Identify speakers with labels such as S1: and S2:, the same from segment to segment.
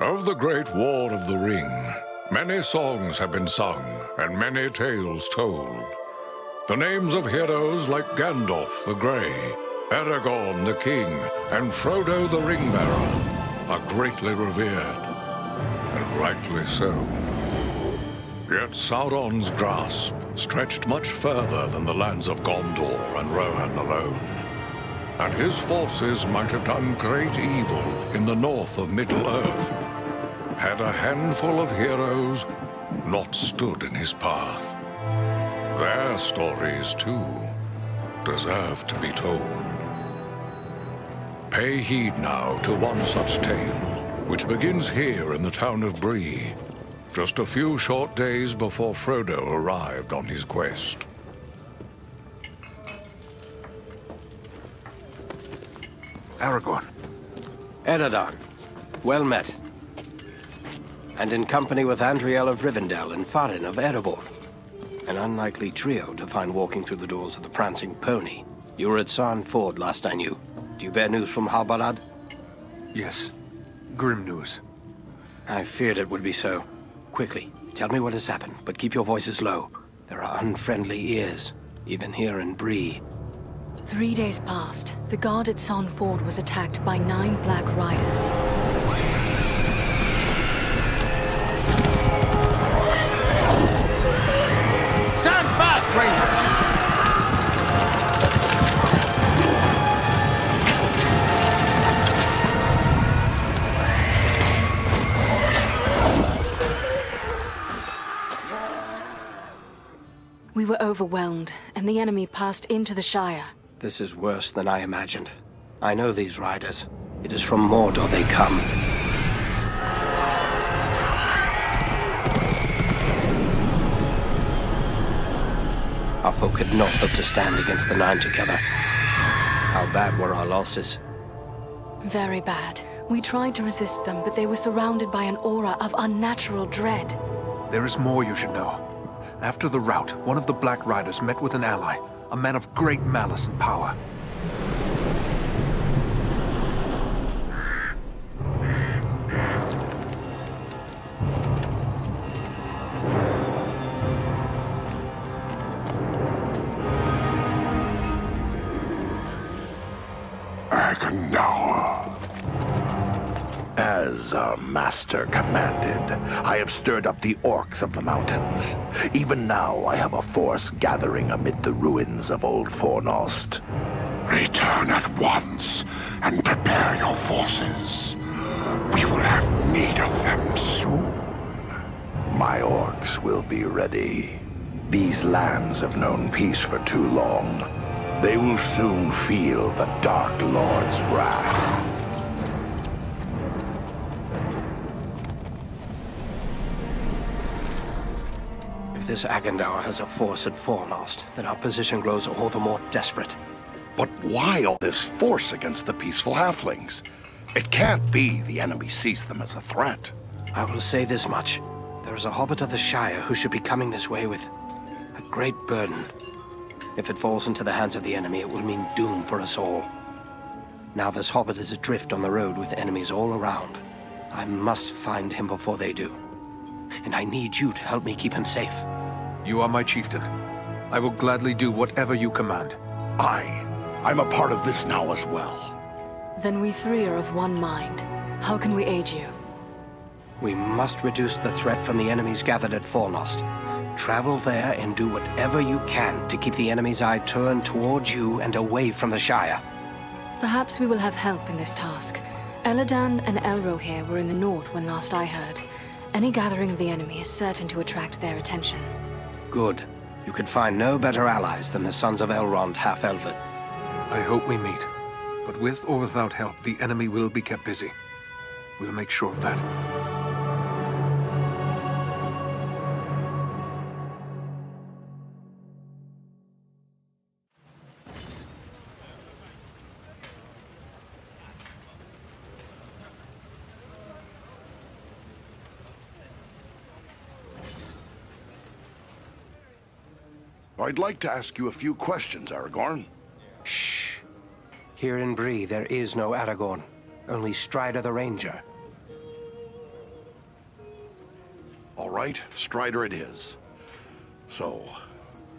S1: Of the Great War of the Ring, many songs have been sung and many tales told. The names of heroes like Gandalf the Grey, Aragorn the King, and Frodo the Ring-Bearer are greatly revered, and rightly so. Yet Sauron's grasp stretched much further than the lands of Gondor and Rohan alone, and his forces might have done great evil in the north of Middle-earth, had a handful of heroes not stood in his path. Their stories, too, deserve to be told. Pay heed now to one such tale, which begins here in the town of Bree, just a few short days before Frodo arrived on his quest.
S2: Aragorn.
S3: Eredon, well met. And in company with Andriel of Rivendell and Farin of Erebor. An unlikely trio to find walking through the doors of the Prancing Pony. You were at Sarn Ford last I knew. Do you bear news from Halbarad?
S2: Yes. Grim news.
S3: I feared it would be so. Quickly, tell me what has happened, but keep your voices low. There are unfriendly ears, even here in Bree.
S4: 3 days passed. The guard at Sarn Ford was attacked by 9 Black Riders.
S5: Stand fast, Rangers!
S4: We were overwhelmed, and the enemy passed into the Shire.
S3: This is worse than I imagined. I know these riders. It is from Mordor they come. Our folk had not hoped to stand against the 9 together. How bad were our losses?
S4: Very bad. We tried to resist them, but they were surrounded by an aura of unnatural dread.
S2: There is more you should know. After the rout, one of the Black Riders met with an ally, a man of great malice and power.
S6: As our master commanded, I have stirred up the orcs of the mountains. Even now, I have a force gathering amid the ruins of Old Fornost.
S7: Return at once and prepare your forces. We will have need of them soon.
S6: My orcs will be ready. These lands have known peace for too long. They will soon feel the Dark Lord's wrath.
S3: If this Agandaur has a force at Fornost, then our position grows all the more desperate.
S6: But why all this force against the peaceful halflings? It can't be the enemy sees them as a threat.
S3: I will say this much. There is a hobbit of the Shire who should be coming this way with a great burden. If it falls into the hands of the enemy, it will mean doom for us all. Now this hobbit is adrift on the road with enemies all around. I must find him before they do. And I need you to help me keep him safe.
S2: You are my chieftain. I will gladly do whatever you command.
S6: I'm a part of this now as well.
S4: Then we 3 are of one mind. How can we aid you?
S3: We must reduce the threat from the enemies gathered at Fornost. Travel there and do whatever you can to keep the enemy's eye turned towards you and away from the Shire.
S4: Perhaps we will have help in this task. Eladan and Elrohir were in the north when last I heard. Any gathering of the enemy is certain to attract their attention.
S3: Good. You could find no better allies than the sons of Elrond half-elven.
S2: I hope we meet. But with or without help, the enemy will be kept busy. We'll make sure of that.
S6: I'd like to ask you a few questions, Aragorn.
S3: Shh. Here in Bree, there is no Aragorn. Only Strider the Ranger.
S6: right, Strider it is. So,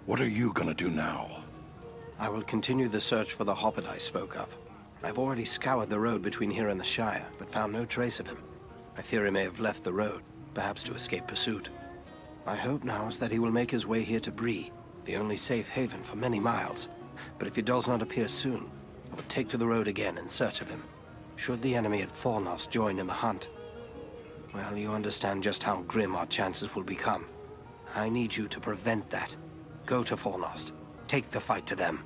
S6: what are you gonna do now?
S3: I will continue the search for the hobbit I spoke of. I've already scoured the road between here and the Shire, but found no trace of him. I fear he may have left the road, perhaps to escape pursuit. My hope now is that he will make his way here to Bree, the only safe haven for many miles. But if he does not appear soon, I will take to the road again in search of him. Should the enemy at Fornost join in the hunt, well, you understand just how grim our chances will become. I need you to prevent that. Go to Fornost. Take the fight to them.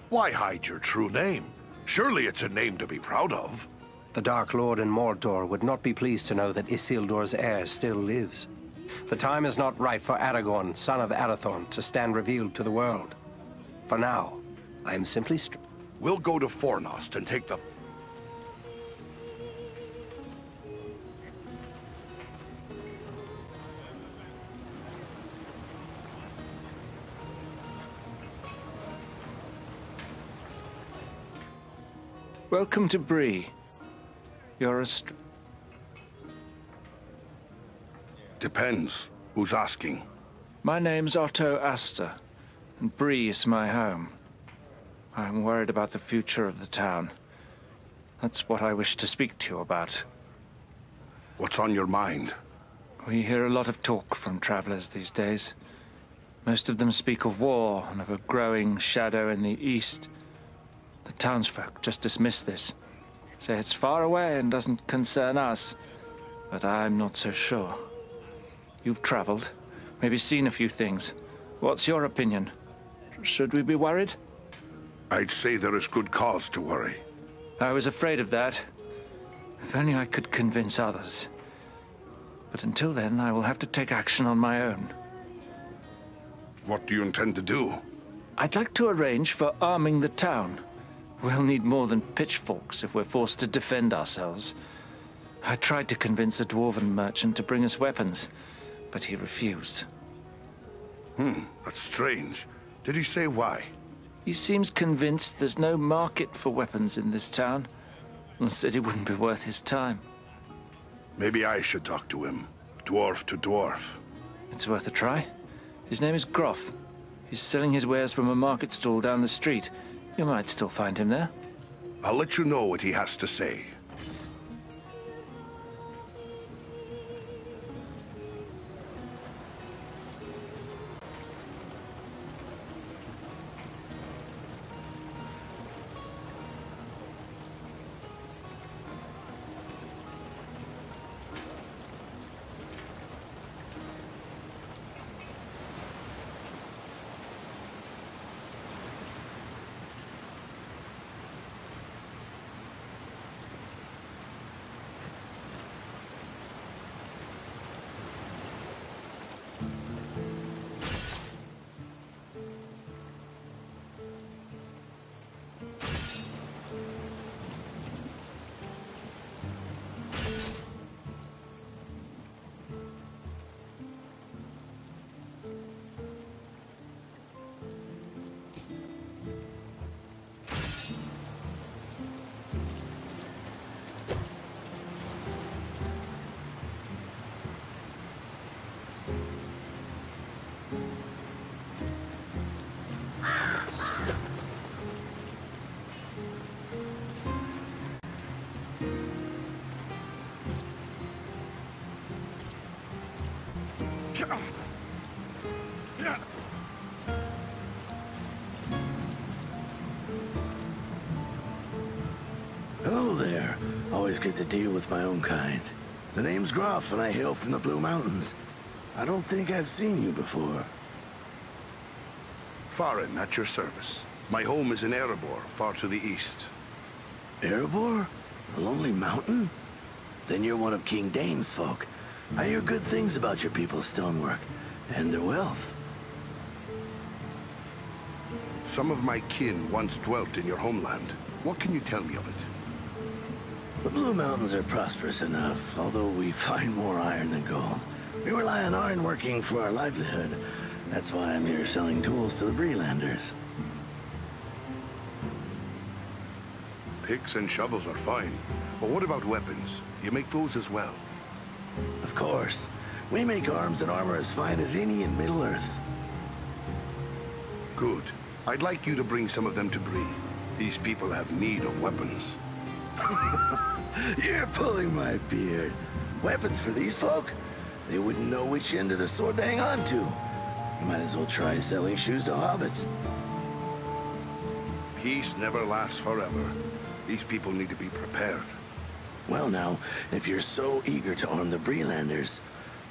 S6: Why hide your true name? Surely it's a name to be proud of.
S3: The Dark Lord in Mordor would not be pleased to know that Isildur's heir still lives. The time is not right for Aragorn, son of Arathorn, to stand revealed to the world. For now, I am simply
S6: We'll go to Fornost and take the...
S2: Welcome to Bree. You're a
S6: Depends. Who's asking?
S2: My name's Otto Aster, and Bree is my home. I'm worried about the future of the town. That's what I wish to speak to you about.
S6: What's on your mind?
S2: We hear a lot of talk from travelers these days. Most of them speak of war and of a growing shadow in the east. The townsfolk just dismiss this. Say it's far away and doesn't concern us. But I'm not so sure. You've traveled, maybe seen a few things. What's your opinion? Should we be worried?
S6: I'd say there is good cause to worry.
S2: I was afraid of that. If only I could convince others. But until then, I will have to take action on my own.
S6: What do you intend to do?
S2: I'd like to arrange for arming the town. We'll need more than pitchforks if we're forced to defend ourselves. I tried to convince a dwarven merchant to bring us weapons, but he refused.
S6: That's strange. Did he say why?
S2: He seems convinced there's no market for weapons in this town, and said it wouldn't be worth his time.
S6: Maybe I should talk to him. Dwarf to dwarf.
S2: It's worth a try. His name is Groff. He's selling his wares from a market stall down the street. You might still find him there.
S6: I'll let you know what he has to say.
S8: Hello there. Always good to deal with my own kind. The name's Groff, and I hail from the Blue Mountains. I don't think I've seen you before.
S6: Farin, at your service. My home is in Erebor, far to the east.
S8: Erebor? A lonely mountain? Then you're one of King Dane's folk. I hear good things about your people's stonework, and their wealth.
S6: Some of my kin once dwelt in your homeland. What can you tell me of it?
S8: The Blue Mountains are prosperous enough, although we find more iron than gold. We rely on iron working for our livelihood. That's why I'm here selling tools to the Breelanders.
S6: Picks and shovels are fine, but what about weapons? You make those as well?
S8: Of course. We make arms and armor as fine as any in Middle-earth.
S6: Good. I'd like you to bring some of them to Bree. These people have need of weapons.
S8: You're pulling my beard. Weapons for these folk? They wouldn't know which end of the sword to hang on to. You might as well try selling shoes to hobbits.
S6: Peace never lasts forever. These people need to be prepared.
S8: Well now, if you're so eager to arm the Brelanders,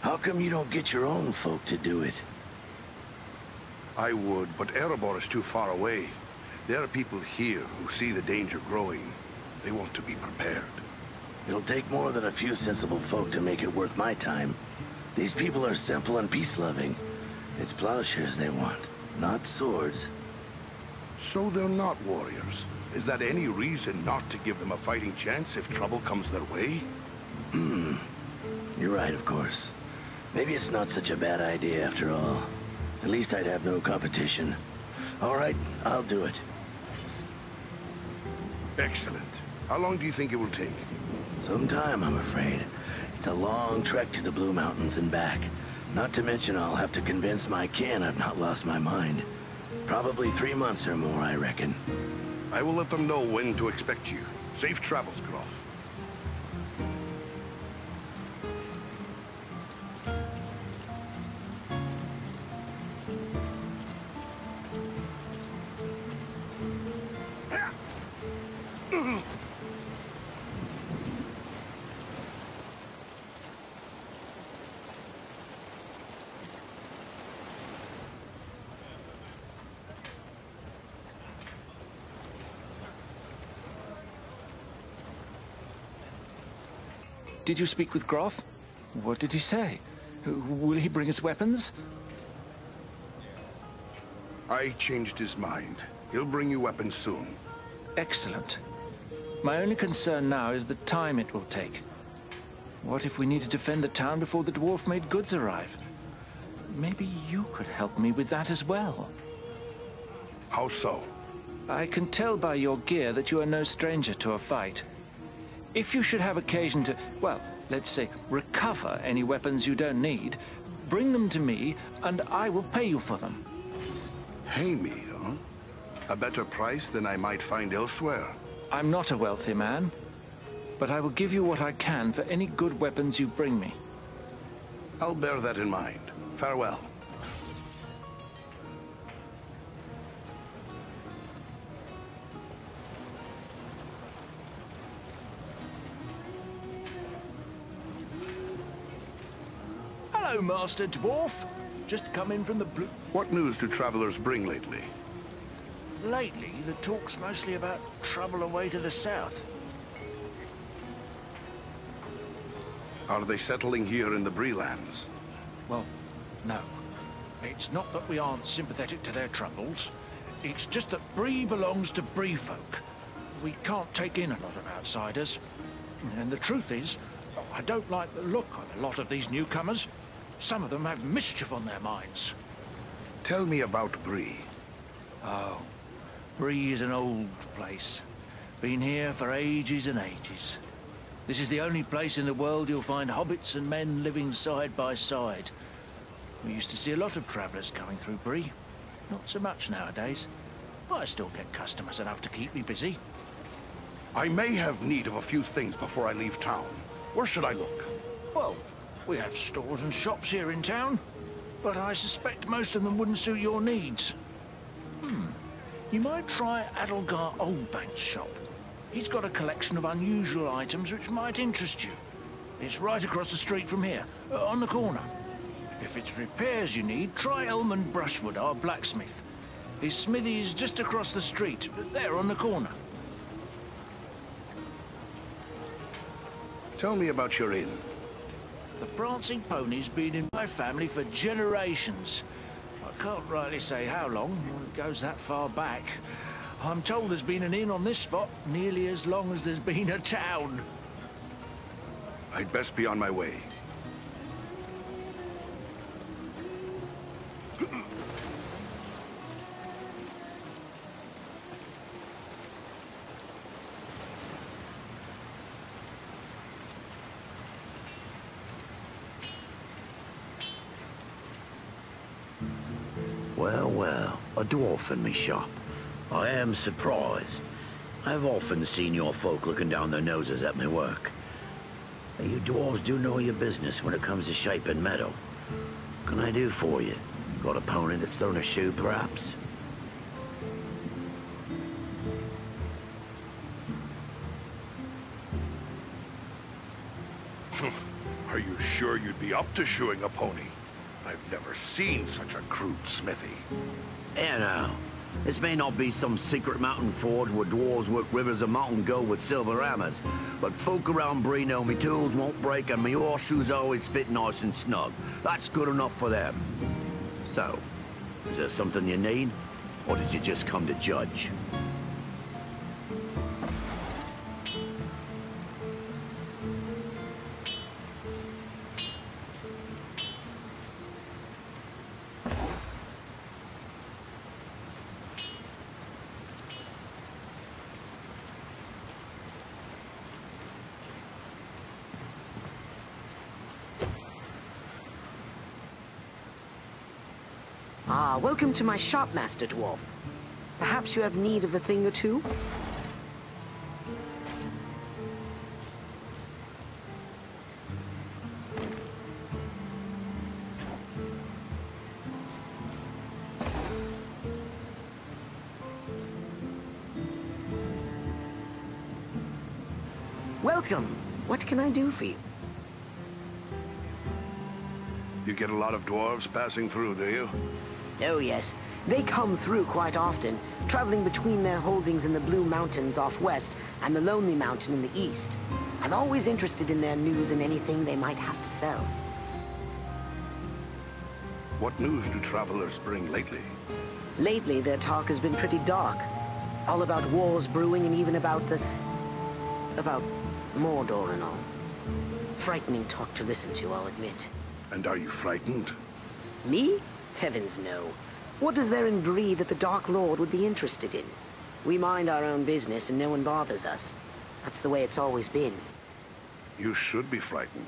S8: how come you don't get your own folk to do it?
S6: I would, but Erebor is too far away. There are people here who see the danger growing. They want to be prepared.
S8: It'll take more than a few sensible folk to make it worth my time. These people are simple and peace-loving. It's plowshares they want, not swords.
S6: So they're not warriors. Is that any reason not to give them a fighting chance if trouble comes their way?
S8: You're right, of course. Maybe it's not such a bad idea after all. At least I'd have no competition. All right, I'll do it.
S6: Excellent. How long do you think it will take?
S8: Some time, I'm afraid. It's a long trek to the Blue Mountains and back. Not to mention I'll have to convince my kin I've not lost my mind. Probably 3 months or more, I reckon.
S6: I will let them know when to expect you. Safe travels, Groff.
S2: Did you speak with Groff? What did he say? Will he bring us weapons?
S6: I changed his mind. He'll bring you weapons soon.
S2: Excellent. My only concern now is the time it will take. What if we need to defend the town before the dwarf-made goods arrive? Maybe you could help me with that as well.
S6: How so?
S2: I can tell by your gear that you are no stranger to a fight. If you should have occasion to, well, let's say, recover any weapons you don't need, bring them to me, and I will pay you for them.
S6: Pay me, huh? A better price than I might find elsewhere.
S2: I'm not a wealthy man, but I will give you what I can for any good weapons you bring me.
S6: I'll bear that in mind. Farewell.
S9: Hello, Master Dwarf. Just come in from the blue...
S6: What news do travelers bring lately?
S9: Lately, the talk's mostly about trouble away to the south.
S6: Are they settling here in the Brelands?
S9: Well, no. It's not that we aren't sympathetic to their troubles. It's just that Bree belongs to Bree folk. We can't take in a lot of outsiders. And the truth is, I don't like the look of a lot of these newcomers. Some of them have mischief on their minds.
S6: Tell me about Bree.
S9: Oh, Bree is an old place. Been here for ages and ages. This is the only place in the world you'll find hobbits and men living side by side. We used to see a lot of travelers coming through Bree. Not so much nowadays. But I still get customers enough to keep me busy.
S6: I may have need of a few things before I leave town. Where should I look?
S9: Well, we have stores and shops here in town, but I suspect most of them wouldn't suit your needs. You might try Adelgar Oldbank's shop. He's got a collection of unusual items which might interest you. It's right across the street from here, on the corner. If it's repairs you need, try Elmond Brushwood, our blacksmith. His smithy is just across the street, there on the corner.
S6: Tell me about your inn.
S9: The Prancing Pony's been in my family for generations. I can't rightly say how long, it goes that far back. I'm told there's been an inn on this spot nearly as long as there's been a town.
S6: I'd best be on my way.
S8: Well, well, a dwarf in me shop. I am surprised. I've often seen your folk looking down their noses at me work. You dwarves do know your business when it comes to shaping metal. What can I do for you? Got a pony that's thrown a shoe, perhaps?
S6: Are you sure you'd be up to shoeing a pony? I've never seen such a crude smithy.
S8: Yeah, now. This may not be some secret mountain forge where dwarves work rivers of mountain gold with silver hammers, but folk around Bree know me tools won't break and me horseshoes always fit nice and snug. That's good enough for them. So, is there something you need, or did you just come to judge?
S10: Ah, welcome to my shop, Master Dwarf. Perhaps you have need of a thing or two? Welcome. What can I do for you?
S6: You get a lot of dwarves passing through, do you?
S10: Oh yes, they come through quite often, traveling between their holdings in the Blue Mountains off west and the Lonely Mountain in the east. I'm always interested in their news and anything they might have to sell.
S6: What news do travelers bring lately?
S10: Lately, their talk has been pretty dark. All about wars brewing and even about Mordor and all. Frightening talk to listen to, I'll admit.
S6: And are you frightened?
S10: Me? Heavens no. What is there in Bree that the Dark Lord would be interested in? We mind our own business and no one bothers us. That's the way it's always been.
S6: You should be frightened.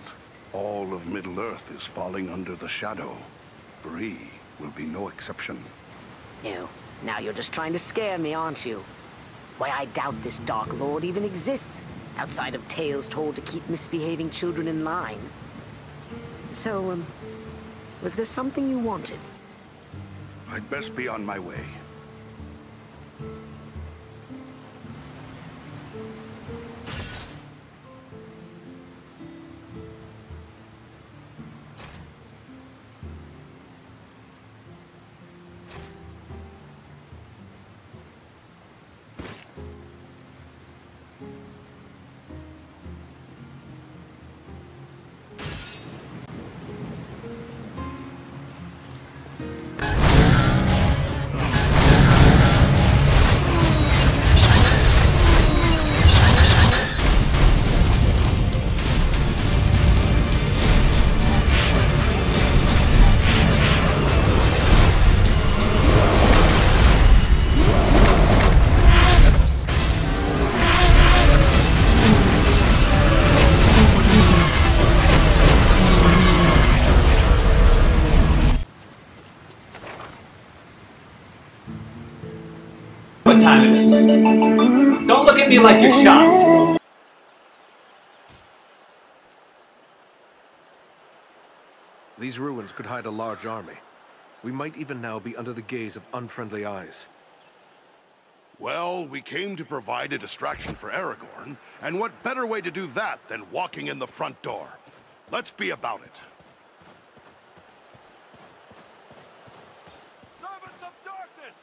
S6: All of Middle-earth is falling under the shadow. Bree will be no exception.
S10: No. Now you're just trying to scare me, aren't you? Why, I doubt this Dark Lord even exists, outside of tales told to keep misbehaving children in line. So, was there something you wanted?
S6: I'd best be on my way.
S11: What time it is. Don't look at me like you're shocked.
S12: These ruins could hide a large army. We might even now be under the gaze of unfriendly eyes.
S6: Well, we came to provide a distraction for Aragorn, and what better way to do that than walking in the front door? Let's be about it.
S5: Servants of darkness!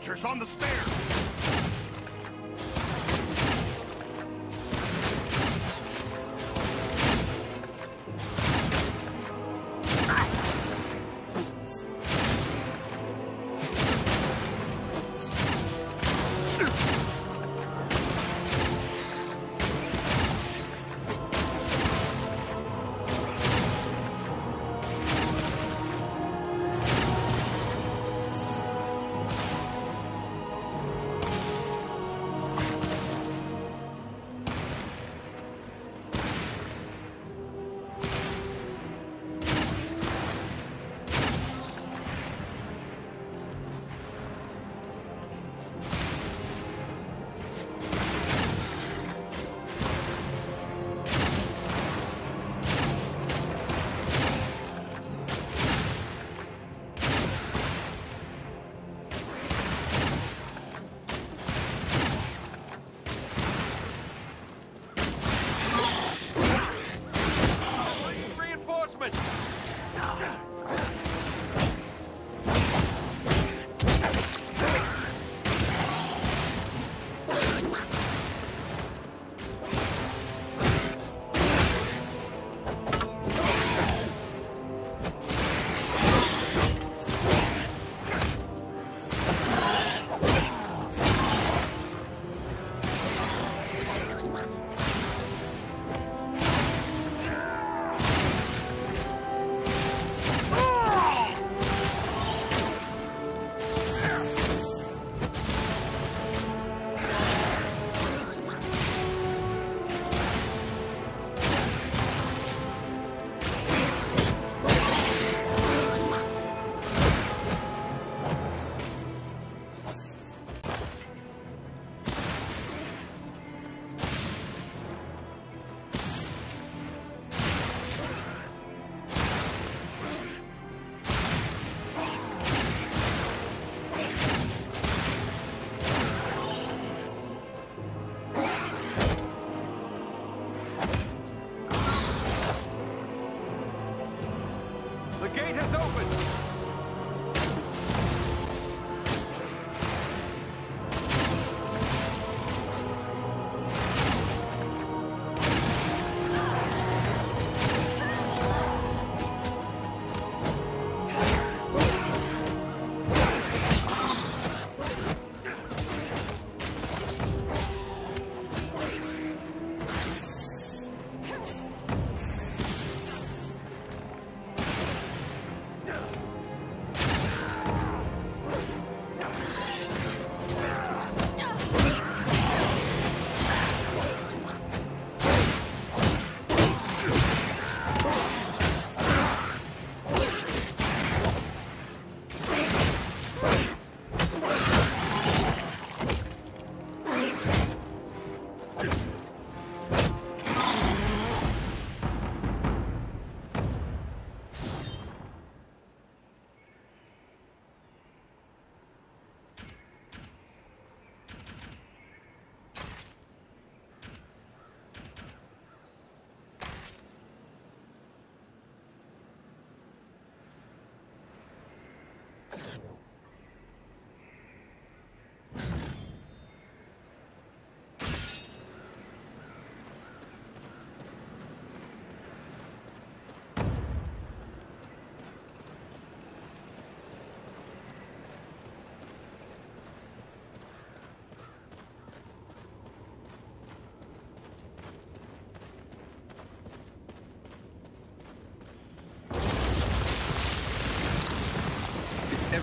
S7: Archers on the stairs!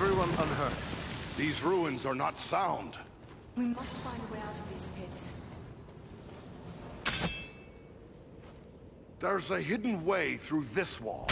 S5: Everyone unhurt. These ruins are not sound.
S4: We must find a way out of these pits.
S5: There's a hidden way through this wall.